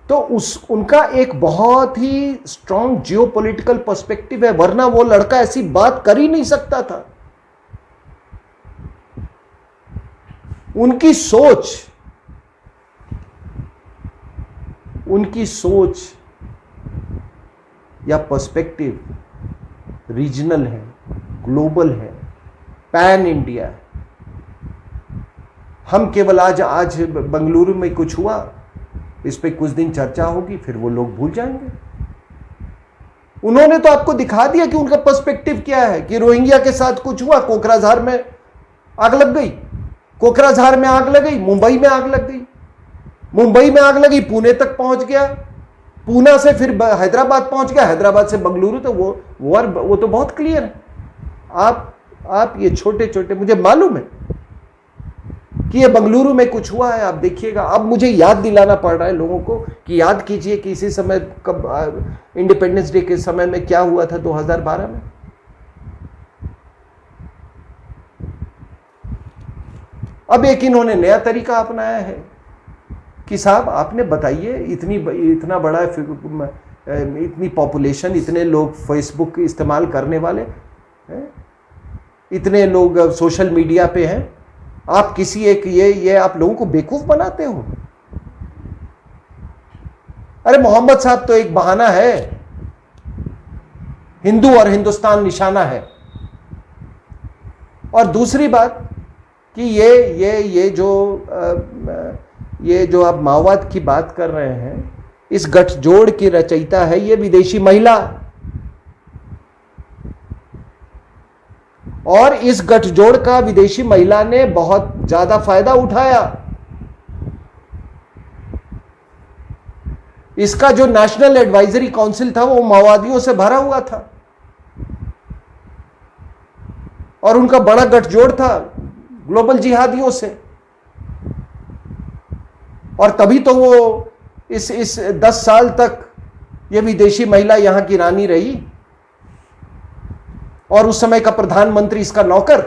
तो उनका एक बहुत ही स्ट्रॉन्ग जियोपॉलिटिकल पर्सपेक्टिव है, वरना वो लड़का ऐसी बात कर ही नहीं सकता था। उनकी सोच या पर्सपेक्टिव रीजनल है, ग्लोबल है, पैन इंडिया है। हम केवल आज बंगलुरु में कुछ हुआ, इस पे कुछ दिन चर्चा होगी, फिर वो लोग भूल जाएंगे। उन्होंने तो आपको दिखा दिया कि उनका पर्सपेक्टिव क्या है, कि रोहिंग्या के साथ कुछ हुआ, कोकराझार में आग लग गई, कोकराझार में आग लग गई, मुंबई में आग लग गई, मुंबई में आग लगी, पुणे तक पहुंच गया, पूना से फिर हैदराबाद पहुंच गया, हैदराबाद से बंगलुरु। तो वो तो बहुत क्लियर है। आप ये छोटे छोटे, मुझे मालूम है कि ये बंगलुरु में कुछ हुआ है, आप देखिएगा। अब मुझे याद दिलाना पड़ रहा है लोगों को कि याद कीजिए कि इसी समय कब इंडिपेंडेंस डे के समय में क्या हुआ था 2012 में। अब एक इन्होंने नया तरीका अपनाया है कि साहब आपने बताइए, इतना बड़ा, इतनी पॉपुलेशन, इतने लोग फेसबुक इस्तेमाल करने वाले हैं, इतने लोग सोशल मीडिया पे हैं, आप किसी एक ये आप लोगों को बेवकूफ बनाते हो। अरे मोहम्मद साहब तो एक बहाना है, हिंदू और हिंदुस्तान निशाना है। और दूसरी बात कि ये जो आप माओवाद की बात कर रहे हैं, इस गठजोड़ की रचयिता है ये विदेशी महिला, और इस गठजोड़ का विदेशी महिला ने बहुत ज्यादा फायदा उठाया। इसका जो नेशनल एडवाइजरी काउंसिल था वो माओवादियों से भरा हुआ था, और उनका बड़ा गठजोड़ था ग्लोबल जिहादियों से। और तभी तो वो इस 10 साल तक ये विदेशी महिला यहां की रानी रही, और उस समय का प्रधानमंत्री इसका नौकर।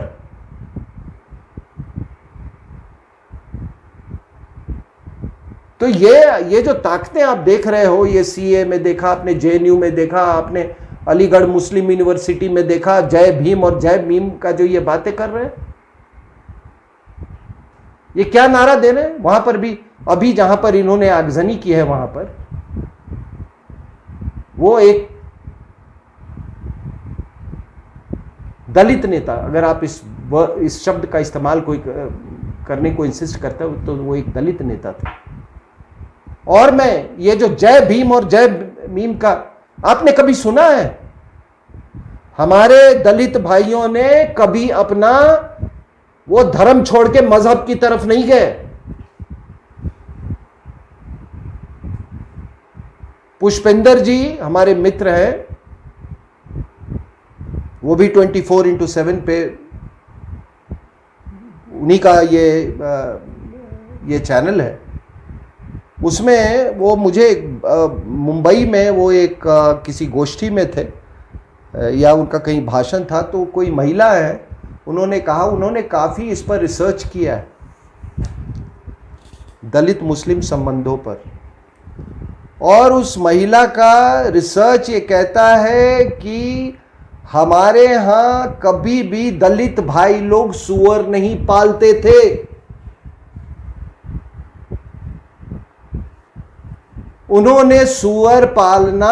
तो ये जो ताकतें आप देख रहे हो, ये सीए में देखा आपने, जेएनयू में देखा आपने, अलीगढ़ मुस्लिम यूनिवर्सिटी में देखा, जय भीम और जय मीम का जो ये बातें कर रहे हैं, ये क्या नारा दे रहे हैं। वहां पर भी अभी जहां पर इन्होंने आगजनी की है, वहां पर वो एक दलित नेता, अगर आप इस शब्द का इस्तेमाल कोई करने को इंसिस्ट करता है तो वो एक दलित नेता था। और मैं ये जो जय भीम और जय मीम का आपने कभी सुना है? हमारे दलित भाइयों ने कभी अपना वो धर्म छोड़ के मजहब की तरफ नहीं गए। पुष्पेंद्र जी हमारे मित्र हैं, वो भी 24/7 पे, उन्हीं का ये चैनल है। उसमें वो मुझे मुंबई में वो एक किसी गोष्ठी में थे, या उनका कहीं भाषण था, तो कोई महिला है, उन्होंने कहा उन्होंने काफ़ी इस पर रिसर्च किया है, दलित मुस्लिम संबंधों पर। और उस महिला का रिसर्च ये कहता है कि हमारे यहां कभी भी दलित भाई लोग सूअर नहीं पालते थे। उन्होंने सूअर पालना,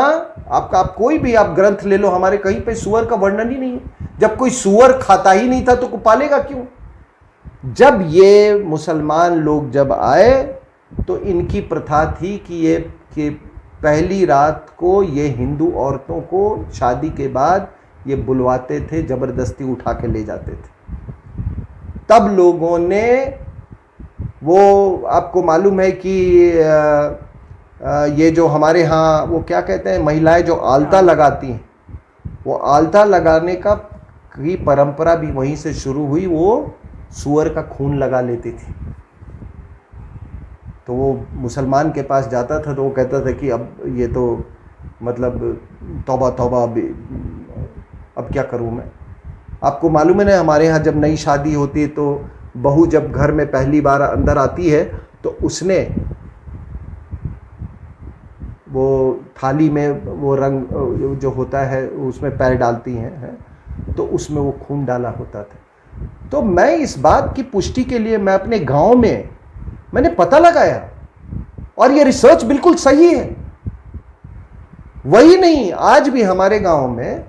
आप कोई भी आप ग्रंथ ले लो, हमारे कहीं पे सूअर का वर्णन ही नहीं है। जब कोई सूअर खाता ही नहीं था तो पालेगा क्यों? जब ये मुसलमान लोग जब आए तो इनकी प्रथा थी कि पहली रात को ये हिंदू औरतों को शादी के बाद ये बुलवाते थे, जबरदस्ती उठा के ले जाते थे। तब लोगों ने, वो आपको मालूम है कि ये जो हमारे यहाँ वो क्या कहते हैं, महिलाएं जो आलता लगाती हैं, वो आलता लगाने की परंपरा भी वहीं से शुरू हुई। वो सूअर का खून लगा लेती थी। तो वो मुसलमान के पास जाता था तो वो कहता था कि अब ये तो मतलब तौबा तौबा, अब क्या करूं मैं। आपको मालूम है ना, हमारे यहाँ जब नई शादी होती है तो बहू जब घर में पहली बार अंदर आती है तो उसने वो थाली में वो रंग जो होता है उसमें पैर डालती हैं, तो उसमें वो खून डाला होता था। तो मैं इस बात की पुष्टि के लिए मैं अपने गांव में मैंने पता लगाया, और ये रिसर्च बिल्कुल सही है। वही नहीं, आज भी हमारे गांव में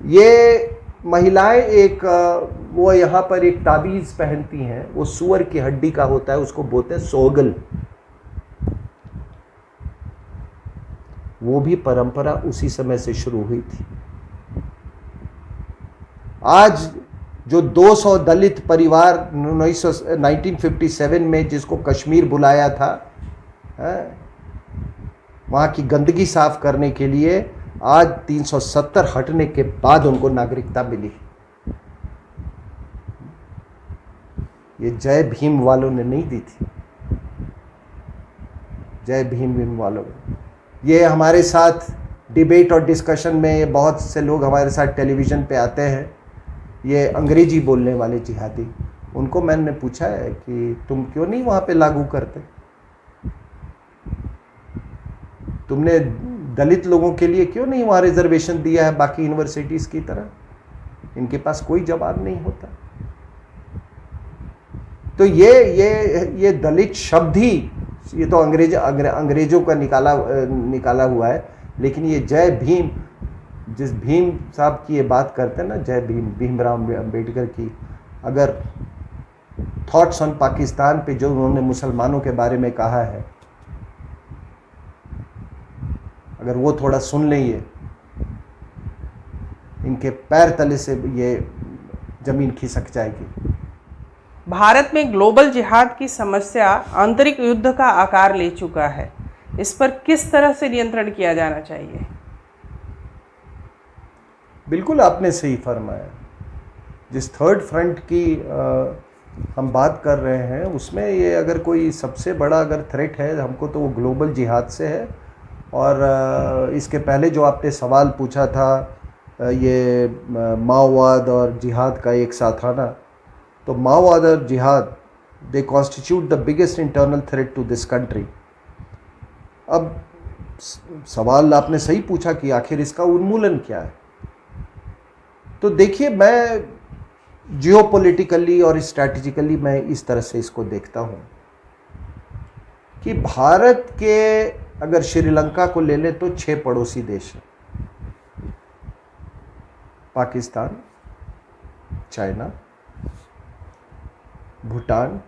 ये महिलाएं एक वो यहां पर एक ताबीज पहनती हैं, वो सूअर की हड्डी का होता है, उसको बोलते हैं सोगल। वो भी परंपरा उसी समय से शुरू हुई थी। आज जो 200 दलित परिवार 1957 में जिसको कश्मीर बुलाया था, वहां की गंदगी साफ करने के लिए, आज 370 हटने के बाद उनको नागरिकता मिली। ये जय भीम वालों ने नहीं दी थी, जय भीम वालों ने। ये हमारे साथ डिबेट और डिस्कशन में ये बहुत से लोग हमारे साथ टेलीविज़न पे आते हैं, ये अंग्रेजी बोलने वाले जिहादी। उनको मैंने पूछा है कि तुम क्यों नहीं वहाँ पे लागू करते, तुमने दलित लोगों के लिए क्यों नहीं वहाँ रिजर्वेशन दिया है बाकी यूनिवर्सिटीज़ की तरह। इनके पास कोई जवाब नहीं होता। तो ये दलित शब्द ही, ये तो अंग्रेजों का निकाला हुआ है, लेकिन ये जय भीम, जिस भीम साहब की ये बात करते हैं ना, जय भीमराव अम्बेडकर की, अगर थॉट्स ऑन पाकिस्तान पे जो उन्होंने मुसलमानों के बारे में कहा है, अगर वो थोड़ा सुन लें, ये इनके पैर तले से ये जमीन खिसक जाएगी। भारत में ग्लोबल जिहाद की समस्या आंतरिक युद्ध का आकार ले चुका है। इस पर किस तरह से नियंत्रण किया जाना चाहिए? बिल्कुल आपने सही फरमाया। जिस थर्ड फ्रंट की हम बात कर रहे हैं, उसमें ये अगर कोई सबसे बड़ा अगर थ्रेट है हमको, तो वो ग्लोबल जिहाद से है। और इसके पहले जो आपने सवाल पूछा था, ये माओवाद और जिहाद का एक साथ आना, तो माओवाद और जिहाद, they constitute the biggest internal threat to this country. अब सवाल आपने सही पूछा कि आखिर इसका उन्मूलन क्या है। तो देखिए, मैं जियोपॉलिटिकली और स्ट्रैटेजिकली मैं इस तरह से इसको देखता हूँ कि भारत के, अगर श्रीलंका को ले ले तो 6 पड़ोसी देश हैं, पाकिस्तान, चाइना, भूटान,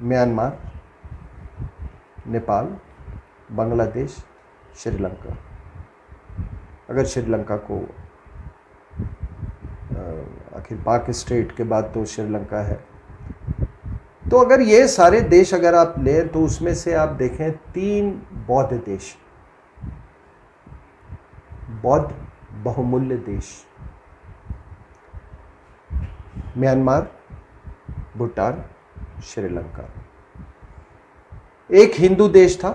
म्यांमार, नेपाल, बांग्लादेश, श्रीलंका। अगर श्रीलंका को, आखिर पाक स्टेट के बाद तो श्रीलंका है, तो अगर ये सारे देश अगर आप लें तो उसमें से आप देखें 3 बौद्ध देश, बौद्ध बहुमूल्य देश, म्यांमार, भूटान, श्रीलंका। एक हिंदू देश था,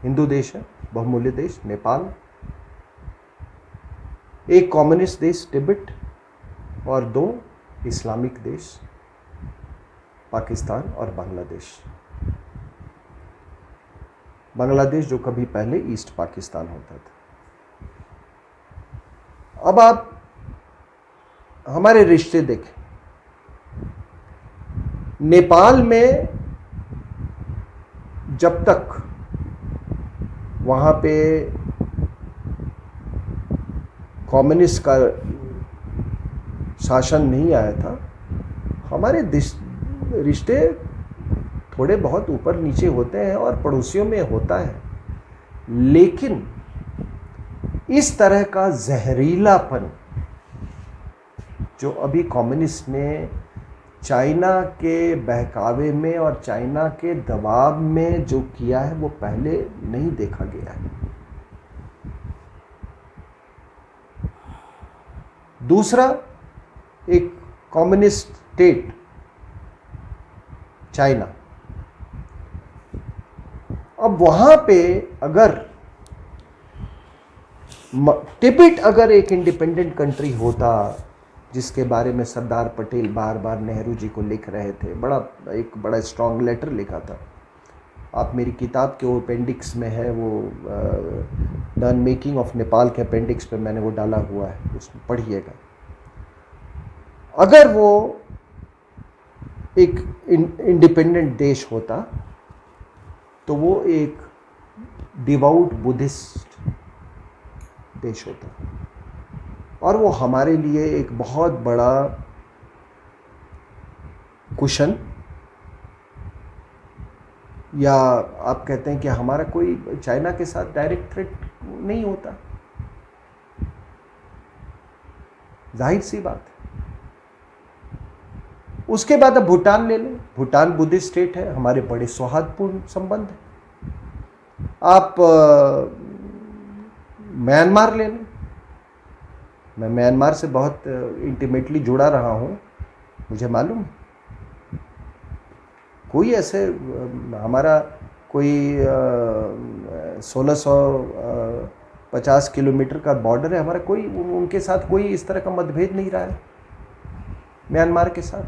हिंदू देश है, बहुमूल्य देश, नेपाल। एक कम्युनिस्ट देश, तिब्बत, और 2 इस्लामिक देश, पाकिस्तान और बांग्लादेश। बांग्लादेश जो कभी पहले ईस्ट पाकिस्तान होता था। अब आप हमारे रिश्ते देखें, नेपाल में जब तक वहाँ पे कम्युनिस्ट का शासन नहीं आया था, हमारे रिश्ते थोड़े बहुत ऊपर नीचे होते हैं और पड़ोसियों में होता है, लेकिन इस तरह का जहरीलापन जो अभी कम्युनिस्ट ने चाइना के बहकावे में और चाइना के दबाव में जो किया है, वो पहले नहीं देखा गया है। दूसरा, एक कम्युनिस्ट स्टेट चाइना, अब वहां पे अगर तिब्बत अगर एक इंडिपेंडेंट कंट्री होता जिसके बारे में सरदार पटेल बार बार नेहरू जी को लिख रहे थे, एक बड़ा स्ट्रॉन्ग लेटर लिखा था। आप मेरी किताब के अपेंडिक्स में है वो, द अनमेकिंग ऑफ नेपाल के अपेंडिक्स पे मैंने वो डाला हुआ है, उसमें पढ़िएगा। अगर वो एक इंडिपेंडेंट देश होता तो वो एक डिवाउट बुद्धिस्ट देश होता, और वो हमारे लिए एक बहुत बड़ा कुशन, या आप कहते हैं कि हमारा कोई चाइना के साथ डायरेक्ट थ्रेट नहीं होता, जाहिर सी बात है। उसके बाद अब भूटान ले लें, भूटान बुद्धिस्ट स्टेट है, हमारे बड़े सौहार्दपूर्ण संबंध है। आप म्यांमार ले लें, मैं म्यांमार से बहुत इंटीमेटली जुड़ा रहा हूँ, मुझे मालूम है। कोई ऐसे हमारा कोई 1650 किलोमीटर का बॉर्डर है हमारा, कोई उनके साथ कोई इस तरह का मतभेद नहीं रहा है म्यांमार के साथ।